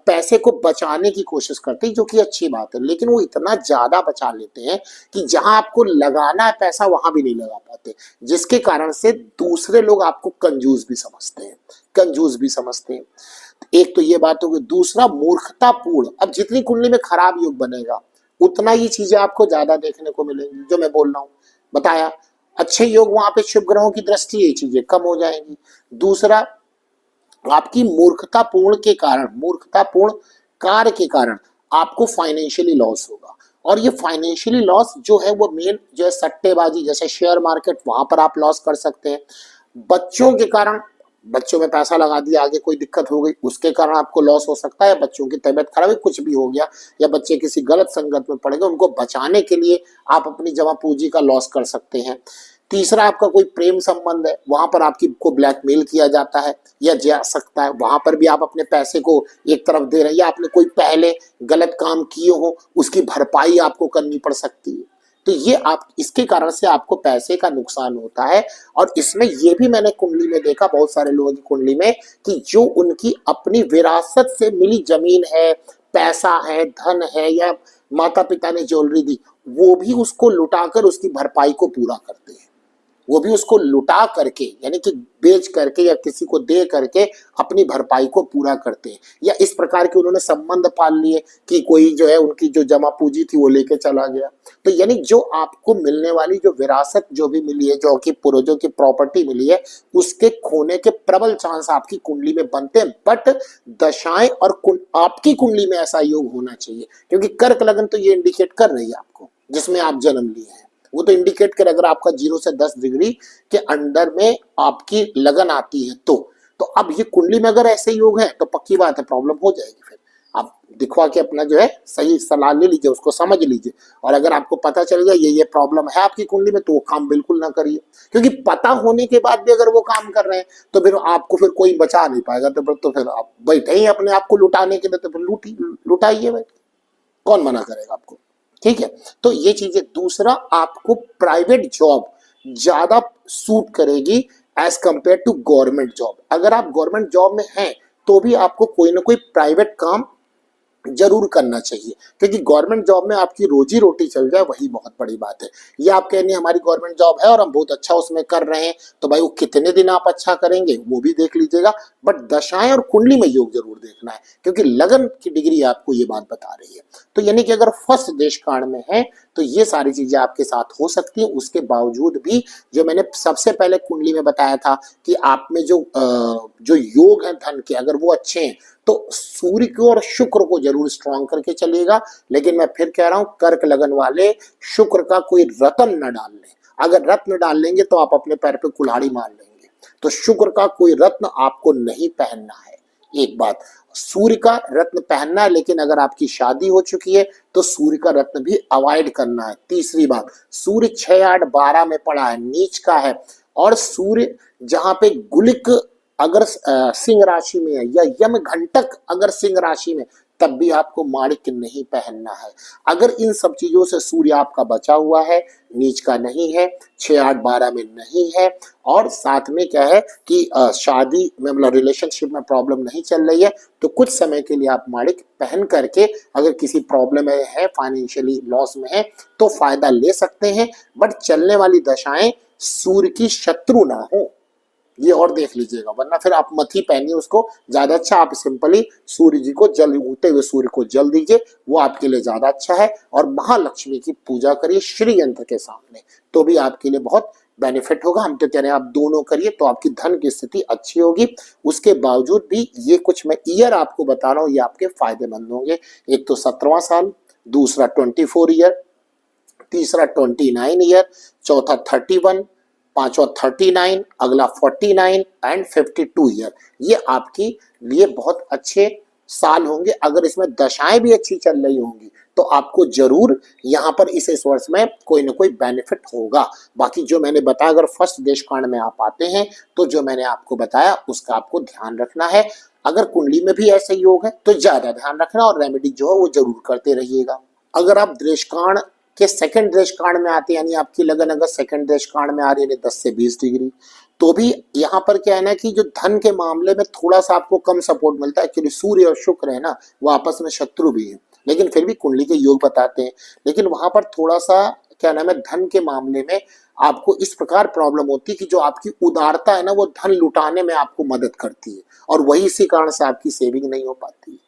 पैसे को बचाने की कोशिश करते हैं, जो कि अच्छी बात है। लेकिन वो इतना ज्यादा बचा लेते हैं कि जहां आपको लगाना है पैसा वहां भी नहीं लगा पाते, जिसके कारण से दूसरे लोग आपको कंजूस भी समझते हैं, कंजूस भी समझते हैं। एक तो ये बात होगी। दूसरा, मूर्खतापूर्ण। अब जितनी कुंडली में खराब योग बनेगा उतना ही चीजें आपको ज्यादा देखने को मिलेंगी, जो मैं बोल रहा हूँ बताया। अच्छे योग वहां पे शुभ ग्रहों की दृष्टि, ये चीजें कम हो जाएंगी। दूसरा, आपकी मूर्खतापूर्ण के कारण, मूर्खतापूर्ण कार्य के कारण आपको फाइनेंशियली लॉस होगा। और ये फाइनेंशियली लॉस जो है वो मेन जो है सट्टेबाजी, जैसे शेयर मार्केट, वहां पर आप लॉस कर सकते हैं। बच्चों के कारण, बच्चों में पैसा लगा दिया, आगे कोई दिक्कत हो गई उसके कारण आपको लॉस हो सकता है। बच्चों की तबीयत खराब है, कुछ भी हो गया, या बच्चे किसी गलत संगत में पड़ गए, उनको बचाने के लिए आप अपनी जमा पूंजी का लॉस कर सकते हैं। तीसरा आपका कोई प्रेम संबंध है, वहां पर आपकी को ब्लैकमेल किया जाता है या जा सकता है, वहां पर भी आप अपने पैसे को एक तरफ दे रहे हैं, या आपने कोई पहले गलत काम किए हो उसकी भरपाई आपको करनी पड़ सकती है। तो ये आप इसके कारण से आपको पैसे का नुकसान होता है। और इसमें ये भी मैंने कुंडली में देखा बहुत सारे लोगों की कुंडली में कि जो उनकी अपनी विरासत से मिली जमीन है, पैसा है, धन है, या माता पिता ने ज्वेलरी दी, वो भी उसको लुटाकर उसकी भरपाई को पूरा करते हैं। वो भी उसको लुटा करके यानी कि बेच करके या किसी को दे करके अपनी भरपाई को पूरा करते हैं। या इस प्रकार के उन्होंने संबंध पाल लिए कि कोई जो है उनकी जो जमा पूंजी थी वो लेके चला गया। तो यानी जो आपको मिलने वाली जो विरासत जो भी मिली है, जो कि पूर्वजों की प्रॉपर्टी मिली है, उसके खोने के प्रबल चांस आपकी कुंडली में बनते हैं। बट दशाएं और आपकी कुंडली में ऐसा योग होना चाहिए, क्योंकि कर्क लगन तो ये इंडिकेट कर रही है आपको जिसमें आप जन्म लिए हैं, वो तो इंडिकेट करे अगर आपका 0 से 10 डिग्री के अंडर में आपकी लगन आती है तो अब ये कुंडली में अगर ऐसे योग है तो पक्की बात है प्रॉब्लम हो जाएगी। फिर आप दिखवा के अपना जो है सही सलाह ले लीजिए, उसको समझ लीजिए। और अगर आपको पता चल गया ये प्रॉब्लम है आपकी कुंडली में तो वो काम बिल्कुल ना करिए, क्योंकि पता होने के बाद भी अगर वो काम कर रहे हैं तो फिर आपको फिर कोई बचा नहीं पाएगा। तो फिर आप बैठे ही अपने आप को लुटाने के लिए, तो फिर लुटाइए भाई, कौन मना करेगा आपको। ठीक है, तो ये चीजें। दूसरा, आपको प्राइवेट जॉब ज्यादा सूट करेगी as compare to government job. अगर आप गवर्नमेंट जॉब में हैं तो भी आपको कोई ना कोई प्राइवेट काम जरूर करना चाहिए, क्योंकि गवर्नमेंट जॉब में आपकी रोजी रोटी चल जाए वही बहुत बड़ी बात है। ये आप कहने हमारी गवर्नमेंट जॉब है और हम बहुत अच्छा उसमें कर रहे हैं, तो भाई वो कितने दिन आप अच्छा करेंगे वो भी देख लीजिएगा। बट दशाएं और कुंडली में योग जरूर देखना है, क्योंकि लगन की डिग्री आपको ये बात बता रही है। तो यानी कि अगर फर्स्ट देश कांड में है तो ये सारी चीजें आपके साथ हो सकती है। उसके बावजूद भी जो मैंने सबसे पहले कुंडली में बताया था कि आप में जो योग है धन के, अगर वो अच्छे हैं तो सूर्य को और शुक्र को जरूर स्ट्रॉन्ग करके चलिएगा। लेकिन मैं फिर कह रहा हूं, कर्क लगन वाले शुक्र का कोई रत्न न डाल लें। अगर रत्न डाल लेंगे तो आप अपने पैर पे कुल्हाड़ी मार लेंगे। तो शुक्र का कोई रत्न आपको नहीं पहनना है। एक बात, सूर्य का रत्न पहनना है, लेकिन अगर आपकी शादी हो चुकी है तो सूर्य का रत्न भी अवॉइड करना है। तीसरी बात, सूर्य 6, 8, 12 में पड़ा है, नीच का है, और सूर्य जहां पे गुलिक अगर सिंह राशि में है या यम घंटक अगर सिंह राशि में, तब भी आपको माणिक नहीं पहनना है। अगर इन सब चीजों से सूर्य आपका बचा हुआ है, नीच का नहीं है, 6, 8, 12 में नहीं है, और साथ में क्या है कि शादी में मतलब रिलेशनशिप में प्रॉब्लम नहीं चल रही है, तो कुछ समय के लिए आप माणिक पहन करके अगर किसी प्रॉब्लम में है, फाइनेंशियली लॉस में है, तो फायदा ले सकते हैं। बट चलने वाली दशाएं सूर्य की शत्रु ना हो, ये और देख लीजिएगा, वरना फिर आप मत ही पहनिए उसको। ज्यादा अच्छा आप सिंपली सूर्य जी को जल, उगते हुए सूर्य को जल दीजिए, वो आपके लिए ज्यादा अच्छा है। और महालक्ष्मी की पूजा करिए श्री यंत्र के सामने, तो भी आपके लिए बहुत बेनिफिट होगा। हम तो कह रहे हैं आप दोनों करिए तो आपकी धन की स्थिति अच्छी होगी। उसके बावजूद भी ये कुछ मैं ईयर आपको बता रहा हूँ, ये आपके फायदेमंद होंगे। एक तो 17वां साल, दूसरा 24 ईयर, तीसरा 29 ईयर, चौथा 31, पांचवा 39, अगला 49 एंड 52 ईयर। ये आपकी लिए बहुत अच्छे साल होंगे। अगर इसमें दशाएं भी अच्छी चल रही होंगी तो आपको जरूर यहाँ पर इस वर्ष में कोई ना कोई बेनिफिट होगा। बाकी जो मैंने बताया, अगर फर्स्ट देश कांड में आप आते हैं तो जो मैंने आपको बताया उसका आपको ध्यान रखना है। अगर कुंडली में भी ऐसे योग है तो ज्यादा ध्यान रखना, और रेमेडी जो है वो जरूर करते रहिएगा। अगर आप दृष्कांड के सेकंड दृष्ट कांड में आते, यानी आपकी लगन अगर सेकंड दृष्ट कांड में आ रही है 10 से 20 डिग्री, तो भी यहाँ पर क्या है ना कि जो धन के मामले में थोड़ा सा आपको कम सपोर्ट मिलता है। एक्चुअली सूर्य और शुक्र है ना, वो आपस में शत्रु भी है, लेकिन फिर भी कुंडली के योग बताते हैं। लेकिन वहां पर थोड़ा सा क्या नाम है, धन के मामले में आपको इस प्रकार प्रॉब्लम होती है कि जो आपकी उदारता है ना, वो धन लुटाने में आपको मदद करती है, और वही इसी कारण से आपकी सेविंग नहीं हो पाती है।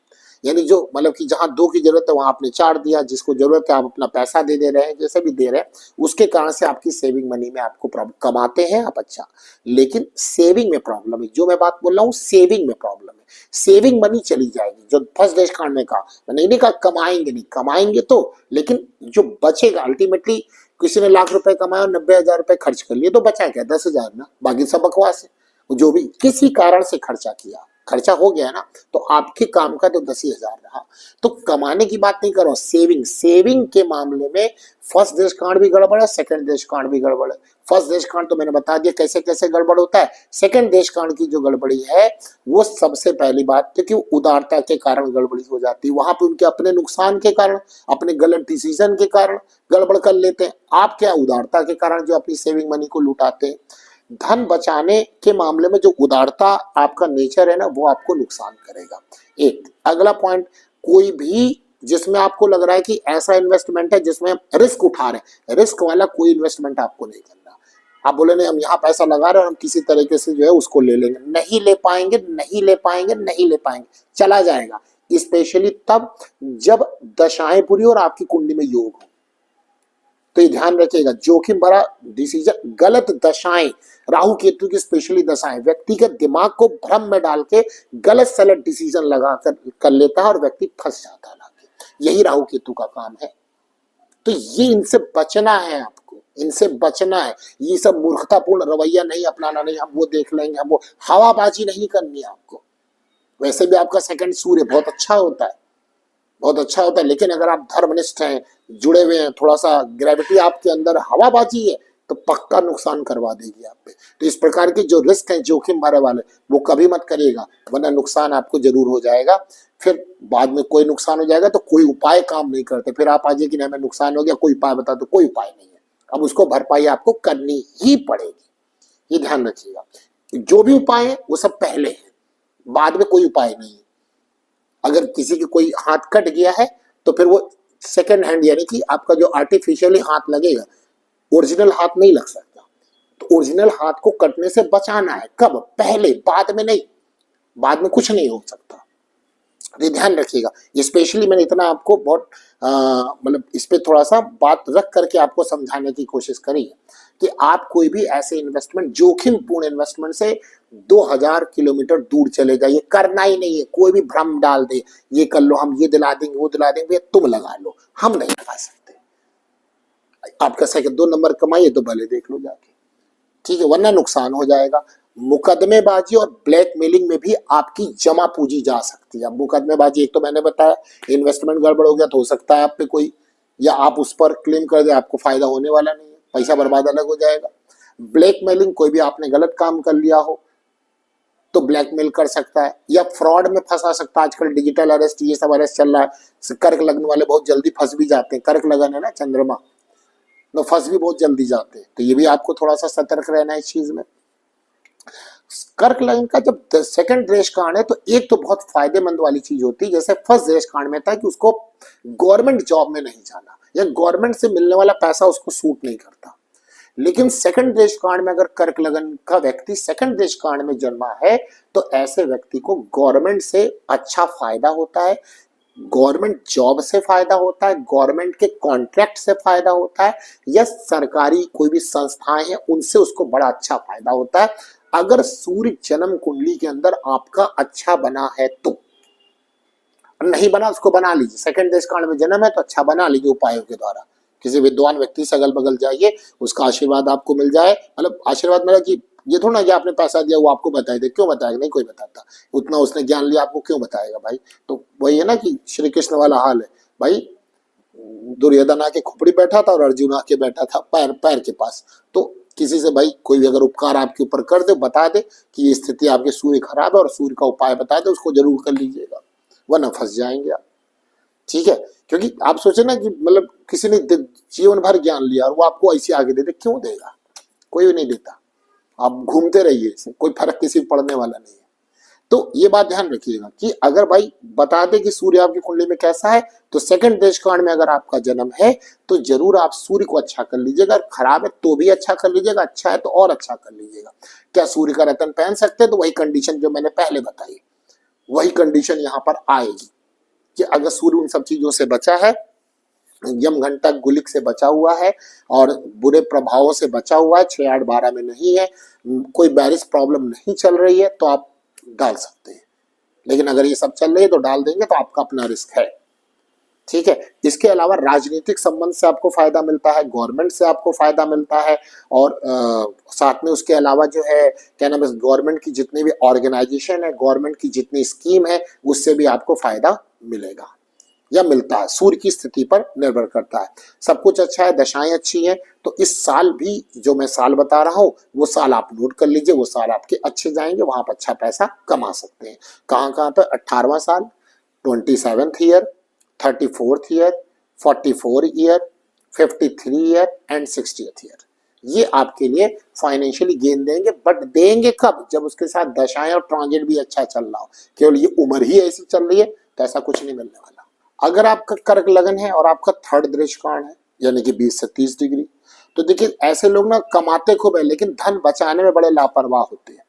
यानी जो मतलब कि जहां 2 की जरूरत है वहां आपने 4 दिया, जिसको जरूरत है आप अपना पैसा दे रहे हैं, जैसे भी दे रहे हैं, उसके कारण से आपकी सेविंग मनी में आपको प्रॉब्लम। कमाते हैं आप अच्छा, लेकिन सेविंग में प्रॉब्लम है। जो मैं बात बोल रहा हूँ सेविंग में प्रॉब्लम है, सेविंग मनी चली जाएगी। जो फर्स्ट देश कांड में कहा, मैंने नहीं कहा कमाएंगे नहीं, कमाएंगे तो, लेकिन जो बचेगा अल्टीमेटली, किसी ने लाख रुपए कमाया और 90,000 रुपए खर्च कर लिए, तो बचा क्या 10,000 ना, बाकी सब बकवास है। जो भी किसी कारण से खर्चा किया खर्चा हो गया ना, तो आपके काम का तो 10,000 रहा। तो कमाने की बात नहीं करो, सेविंग, सेविंग के मामले में फर्स्ट देश कांड भी गड़बड़ है, सेकंड देश कांड भी गड़बड़ है। फर्स्ट देश कांड तो मैंने बता दिया कैसे कैसे गड़बड़ होता है। सेकंड देश कांड की जो गड़बड़ी है वो सबसे पहली बात तो कि उदारता के कारण गड़बड़ी हो जाती है, वहां पे उनके अपने नुकसान के कारण, अपने गलत डिसीजन के कारण गड़बड़ कर लेते हैं। आप क्या उदारता के कारण जो अपनी सेविंग मनी को लुटाते हैं। धन बचाने के मामले में जो उदारता आपका नेचर है ना, वो आपको नुकसान करेगा। एक अगला पॉइंट, कोई भी जिसमें आपको लग रहा है कि ऐसा इन्वेस्टमेंट है जिसमें हम रिस्क उठा रहे हैं, रिस्क वाला कोई इन्वेस्टमेंट आपको नहीं करना। आप बोले नहीं हम यहाँ पैसा लगा रहे हैं और हम किसी तरीके से जो है उसको ले लेंगे, नहीं ले पाएंगे, नहीं ले पाएंगे, नहीं ले पाएंगे, चला जाएगा। स्पेशली तब जब दशाएं पूरी और आपकी कुंडली में योग हो, तो ये ध्यान रखिएगा, जोखिम भरा डिसीजन, गलत दशाएं, राहु केतु की स्पेशली दशाएं व्यक्ति के दिमाग को भ्रम में डाल के गलत सलत डिसीजन लगा कर लेता है और व्यक्ति फंस जाता है। यही राहु केतु का काम है। तो ये इनसे बचना है, आपको इनसे बचना है। ये सब मूर्खतापूर्ण रवैया नहीं अपनाना, नहीं हम वो देख लेंगे, हम वो हवाबाजी नहीं करनी है आपको। वैसे भी आपका सेकंड सूर्य बहुत अच्छा होता है, बहुत अच्छा होता है, लेकिन अगर आप धर्मनिष्ठ हैं, जुड़े हुए हैं, थोड़ा सा ग्रेविटी आपके अंदर हवाबाजी है, तो पक्का नुकसान करवा देगी आप पे। तो इस प्रकार के जो रिस्क हैं, जोखिम भरे वाले, वो कभी मत करिएगा, वरना नुकसान आपको जरूर हो जाएगा। फिर बाद में कोई नुकसान हो जाएगा तो कोई उपाय काम नहीं करते, फिर आप आ जाइए कि नहीं हमें नुकसान हो गया, कोई उपाय बता दो, कोई उपाय नहीं है। अब उसको भरपाई आपको करनी ही पड़ेगी, ये ध्यान रखिएगा। जो भी उपाय है वो सब पहले है, बाद में कोई उपाय नहीं है। अगर किसी के कोई हाथ कट गया है तो फिर वो सेकंड हैंड, यानी कि आपका जो आर्टिफिशियली हाथ लगेगा, ओरिजिनल हाथ नहीं लग सकता। तो ओरिजिनल हाथ को कटने से बचाना है, कब? पहले, बाद में नहीं। बाद में कुछ नहीं हो सकता, ये ध्यान रखिएगा। स्पेशली मैंने इतना आपको बहुत मतलब इस पे थोड़ा सा बात रख करके आपको समझाने की कोशिश करी है कि आप कोई भी ऐसे इन्वेस्टमेंट, जोखिम पूर्ण इन्वेस्टमेंट से 2000 किलोमीटर दूर चले जाइए। करना ही नहीं है। कोई भी भ्रम डाल दे, ये कर लो, हम ये दिला देंगे, वो दिला देंगे, तुम लगा लो, हम नहीं लगा सकते। आपका सेकंड 2 नंबर कमाइए तो भले देख लो जाके, ठीक है, वरना नुकसान हो जाएगा। मुकदमेबाजी और ब्लैकमेलिंग में भी आपकी जमा पूंजी जा सकती है। अब मुकदमेबाजी एक तो मैंने बताया, इन्वेस्टमेंट गड़बड़ हो गया तो हो सकता है आप पे कोई, या आप उस पर क्लेम कर दे, आपको फायदा होने वाला नहीं है, पैसा बर्बाद अलग हो जाएगा। ब्लैकमेलिंग, कोई भी आपने गलत काम कर लिया हो तो ब्लैकमेल कर सकता है, या फ्रॉड में फंसा सकता है। आजकल डिजिटल अरेस्ट, ये सब अरेस्ट चल रहा है। कर्क लगन वाले बहुत जल्दी फंस भी जाते हैं, कर्क लगन है ना चंद्रमा, तो फंस भी बहुत जल्दी जाते हैं। तो ये भी आपको थोड़ा सा सतर्क रहना है इस चीज में। कर्क लगन का जब सेकंड देश कांड है तो एक तो बहुत फायदेमंद वाली चीज होती है, जैसे फर्स्ट देश कांड में था कि उसको गवर्नमेंट जॉब में नहीं जाना, या गवर्नमेंट से मिलने वाला पैसा उसको सूट नहीं करता। लेकिन सेकंड देश कांड में अगर कर्क लगन का व्यक्ति सेकंड देश कांड में जन्मा है तो ऐसे व्यक्ति को गवर्नमेंट से अच्छा फायदा होता है, गवर्नमेंट जॉब से फायदा होता है, गवर्नमेंट के कॉन्ट्रैक्ट से फायदा होता है, या सरकारी कोई भी संस्थाएं हैं उनसे उसको बड़ा अच्छा फायदा होता है। अगर सूर्य जन्म कुंडली के अंदर आपका अच्छा बना है तो, नहीं बना उसको बना लीजिए। सेकंड देश कांड में जन्म है तो अच्छा बना लीजिए उपायों के द्वारा। किसी विद्वान व्यक्ति से अगल बगल जाइए, उसका आशीर्वाद आपको मिल जाए। मतलब आशीर्वाद मेरा कि ये थोड़ा ना कि आपने पैसा दिया वो आपको बताए दे, क्यों बताएगा? नहीं कोई बताता, उतना उसने ज्ञान लिया आपको क्यों बताएगा भाई। तो वही है ना कि श्री कृष्ण वाला हाल है भाई, दुर्योधन आके खोपड़ी बैठा था और अर्जुन आके बैठा था पैर पैर के पास। तो किसी से भाई कोई भी अगर उपकार आपके ऊपर कर दे, बता दे कि ये स्थिति आपके सूर्य खराब है और सूर्य का उपाय बता दे, उसको जरूर कर लीजिएगा, वरना फंस जाएंगे आप, ठीक है। क्योंकि आप सोचे ना कि मतलब किसी ने जीवन भर ज्ञान लिया और वो आपको ऐसे आगे दे दे, क्यों देगा? कोई भी नहीं देता। आप घूमते रहिए, कोई फर्क किसी को पड़ने वाला नहीं है। तो ये बात ध्यान रखिएगा कि अगर भाई बता दे कि सूर्य आपकी कुंडली में कैसा है, तो सेकंड देश कांड में अगर आपका जन्म है तो जरूर आप सूर्य को अच्छा कर लीजिएगा। खराब है तो भी अच्छा कर लीजिएगा, अच्छा है तो और अच्छा कर लीजिएगा। क्या सूर्य का रतन पहन सकते हैं? तो वही कंडीशन जो मैंने पहले बताई, वही कंडीशन यहाँ पर आएगी कि अगर सूर्य उन सब चीजों से बचा है, यम घंटा गुलिक से बचा हुआ है और बुरे प्रभावों से बचा हुआ है, 6 8 12 में नहीं है, कोई बैरिस प्रॉब्लम नहीं चल रही है, तो आप डाल सकते हैं। लेकिन अगर ये सब चल रही है तो डाल देंगे तो आपका अपना रिस्क है। ठीक है। इसके अलावा राजनीतिक संबंध से आपको फायदा मिलता है, गवर्नमेंट से आपको फायदा मिलता है, और साथ में उसके अलावा जो है क्या नाम है, गवर्नमेंट की जितनी भी ऑर्गेनाइजेशन है, गवर्नमेंट की जितनी स्कीम है, उससे भी आपको फायदा मिलेगा या मिलता है। सूर्य की स्थिति पर निर्भर करता है। सब कुछ अच्छा है, दशाएं अच्छी हैं, तो इस साल भी जो मैं साल बता रहा हूं वो साल आप नोट कर लीजिए, वो साल आपके अच्छे जाएंगे, वहां पर अच्छा पैसा कमा सकते हैं। कहाँ कहाँ पर? 18वां साल, 27th year, 34th year, 44 year, 53 year and 60th year. ये आपके लिए फाइनेंशियली गेन देंगे, बट देंगे कब? जब उसके साथ दशाएं और ट्रांजिट भी अच्छा चल रहा हो। केवल ये उम्र ही ऐसी चल रही है तो ऐसा कुछ नहीं मिलने वाला। अगर आपका कर्क लगन है और आपका थर्ड दृश्यकाण है, यानी कि 20 से 30 डिग्री, तो देखिए ऐसे लोग ना कमाते खूब है लेकिन धन बचाने में बड़े लापरवाह होते हैं।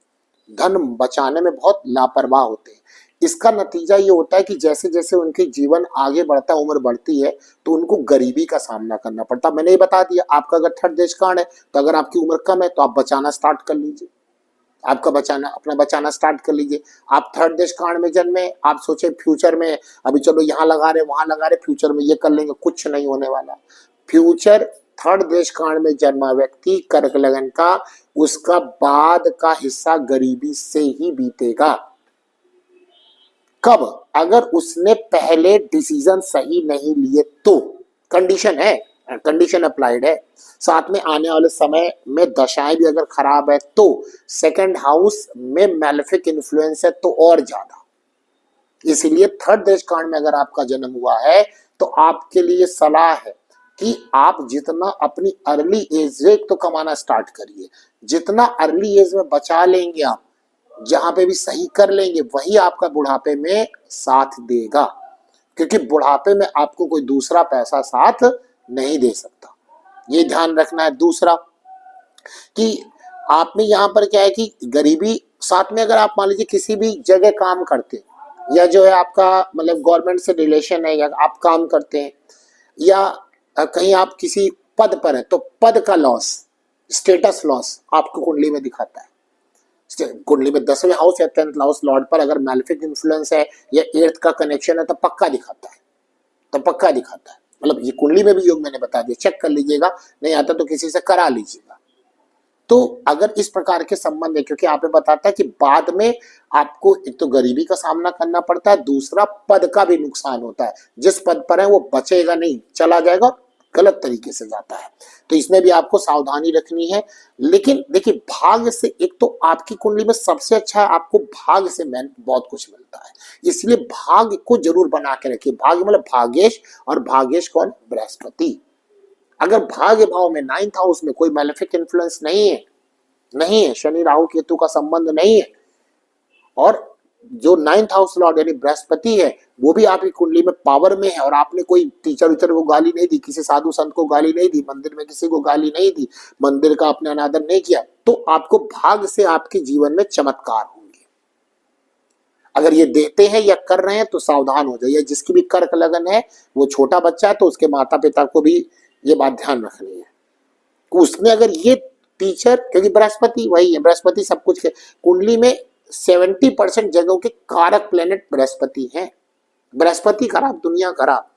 धन बचाने में बहुत लापरवाह होते हैं। इसका नतीजा ये होता है कि जैसे जैसे उनके जीवन आगे बढ़ता है, उम्र बढ़ती है, तो उनको गरीबी का सामना करना पड़ता है। मैंने ये बता दिया, आपका अगर थर्ड दृश्यकाण है तो अगर आपकी उम्र कम है तो आप बचाना स्टार्ट कर लीजिए, आपका बचाना, अपना बचाना स्टार्ट कर लीजिए। आप थर्ड दृश्यकाण में जन्मे, आप सोचे फ्यूचर में अभी चलो यहाँ लगा रहे वहां लगा रहे, फ्यूचर में ये कर लेंगे, कुछ नहीं होने वाला। फ्यूचर थर्ड दृश्यकाण में जन्मा व्यक्ति कर्क लगन का, उसका बाद का हिस्सा गरीबी से ही बीतेगा। कब? अगर उसने पहले डिसीजन सही नहीं लिए तो। कंडीशन है, कंडीशन अप्लाइड है। साथ में आने वाले समय में दशाएं भी अगर खराब है तो, सेकंड हाउस में मैलेफिक इन्फ्लुएंस है तो और ज्यादा। इसीलिए थर्ड दृश्यकांड में अगर आपका जन्म हुआ है तो आपके लिए सलाह है कि आप जितना अपनी अर्ली एज से तो कमाना स्टार्ट करिए। जितना अर्ली एज में बचा लेंगे आप, जहां पे भी सही कर लेंगे, वही आपका बुढ़ापे में साथ देगा, क्योंकि बुढ़ापे में आपको कोई दूसरा पैसा साथ नहीं दे सकता। ये ध्यान रखना है। दूसरा कि आप में यहाँ पर क्या है कि गरीबी, साथ में अगर आप मान लीजिए किसी भी जगह काम करते हैं, या जो है आपका मतलब गवर्नमेंट से रिलेशन है, या आप काम करते हैं, या कहीं आप किसी पद पर है, तो पद का लॉस, स्टेटस लॉस आपको कुंडली में दिखाता है। कुंडली में 10वें हाउस या 10th हाउस लॉर्ड पर अगर मैलेफिक इन्फ्लुएंस है या 8th का कनेक्शन है तो पक्का दिखाता है, तो पक्का दिखाता है। मतलब ये कुंडली में भी योग मैंने बता दिया, चेक कर लीजिएगा, नहीं आता तो किसी से करा लीजिएगा। तो अगर इस प्रकार के संबंध है, क्योंकि आपने बताता है कि बाद में आपको एक तो गरीबी का सामना करना पड़ता है, दूसरा पद का भी नुकसान होता है। जिस पद पर है वो बचेगा नहीं, चला जाएगा, गलत तरीके से जाता है। तो इसमें भी आपको सावधानी रखनी है। लेकिन देखिए भाग्य से, एक तो आपकी कुंडली में सबसे अच्छा है, आपको भाग्य से बहुत कुछ मिलता है, इसलिए भाग्य को जरूर बना के रखिए। भाग्य मतलब भाग्येश, और भाग्येश कौन? बृहस्पति। अगर भाग्य भाव में 9th हाउस में कोई मैलेफिक इन्फ्लुएंस नहीं है, शनि राहु केतु का संबंध नहीं है, और जो 9th हाउस लॉर्ड यानी बृहस्पति है वो भी आपकी कुंडली में पावर में है, और आपने कोई टीचर वीचर को गाली नहीं दी, किसी साधु संत को गाली नहीं दी, मंदिर में किसी को गाली नहीं दी, मंदिर का आपने अनादर नहीं किया, तो आपको भाग्य से आपके जीवन में चमत्कार होंगे। अगर ये देते हैं या कर रहे हैं तो सावधान हो जाइए। जिसकी भी कर्क लगन है, वो छोटा बच्चा है, तो उसके माता पिता को भी ये बात ध्यान रखनी है। उसने अगर ये टीचर, क्योंकि बृहस्पति वही है, बृहस्पति सब कुछ के कुंडली में 70% जगहों के कारक प्लेनेट बृहस्पति हैं। बृहस्पति खराब दुनिया खराब,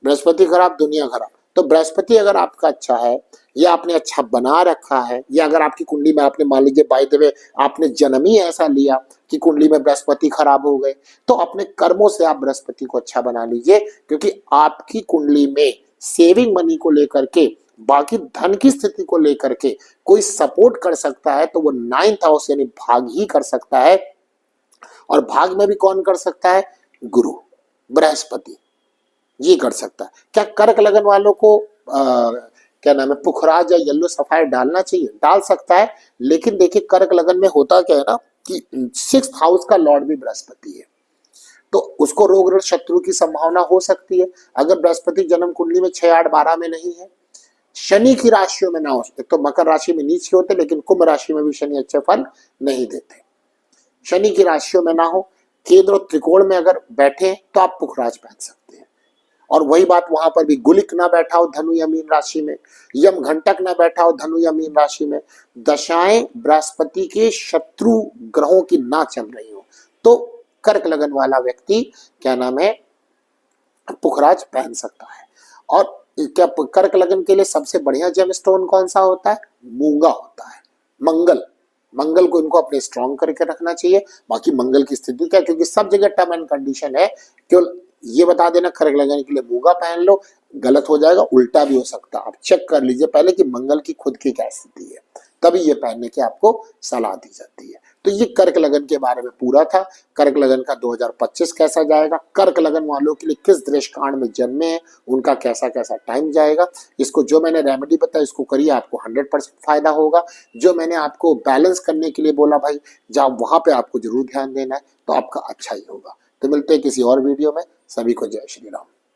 बृहस्पति खराब दुनिया खराब। तो बृहस्पति अगर आपका अच्छा है, या आपने अच्छा बना रखा है, या अगर आपकी कुंडली में आपने मान लीजिए बाय द वे आपने जन्म ही ऐसा लिया कि कुंडली में बृहस्पति खराब हो गए, तो अपने कर्मों से आप बृहस्पति को अच्छा बना लीजिए। क्योंकि आपकी कुंडली में सेविंग मनी को लेकर के, बाकी धन की स्थिति को लेकर के कोई सपोर्ट कर सकता है तो वो 9th हाउस यानी भाग ही कर सकता है। और भाग में भी कौन कर सकता है? गुरु, बृहस्पति, ये कर सकता है। क्या कर्क लगन वालों को क्या नाम है, पुखराज या येलो सफायर डालना चाहिए? डाल सकता है, लेकिन देखिए कर्क लगन में होता क्या है ना कि 6th हाउस का लॉर्ड भी बृहस्पति है, तो उसको रोग ऋण शत्रु की संभावना हो सकती है। अगर बृहस्पति जन्म कुंडली में 6, 8, 12 में नहीं है, शनि की राशियों में ना हो, एक तो मकर राशि में नीच के होते, लेकिन कुंभ राशि में भी शनि अच्छे फल नहीं देते। शनि की राशियों में ना हो, केंद्र और त्रिकोण में अगर बैठे तो आप पुखराज पहन सकते हैं। और वही बात वहां पर भी, गुलिक ना बैठा हो धनु या मीन राशि में, यम घंटक ना बैठा हो धनु या मीन राशि में, दशाएं बृहस्पति के शत्रु ग्रहों की ना चल रही हो, तो कर्क लगन वाला व्यक्ति क्या नाम है, पुखराज पहन सकता है। और क्या कर्क लगन के लिए सबसे बढ़िया जेम स्टोन कौन सा होता है? मूंगा होता है, मंगल। मंगल को इनको अपने स्ट्रॉन्ग करके रखना चाहिए। बाकी मंगल की स्थिति क्या, क्योंकि सब जगह टर्म एंड कंडीशन है, केवल ये बता देना कर्क लगन के लिए मूंगा पहन लो, गलत हो जाएगा, उल्टा भी हो सकता है। आप चेक कर लीजिए पहले कि मंगल की खुद की क्या स्थिति है, तभी ये पहनने की आपको सलाह दी जाती है। तो ये कर्क लगन के बारे में पूरा था। कर्क लगन का 2025 कैसा जाएगा, कर्क लगन वालों के लिए किस दृष्टकांड में जन्मे हैं उनका कैसा कैसा टाइम जाएगा, इसको जो मैंने रेमेडी बताया इसको करिए, आपको 100% फायदा होगा। जो मैंने आपको बैलेंस करने के लिए बोला भाई, जहाँ वहां पे आपको जरूर ध्यान देना है, तो आपका अच्छा ही होगा। तो मिलते हैं किसी और वीडियो में। सभी को जय श्री राम।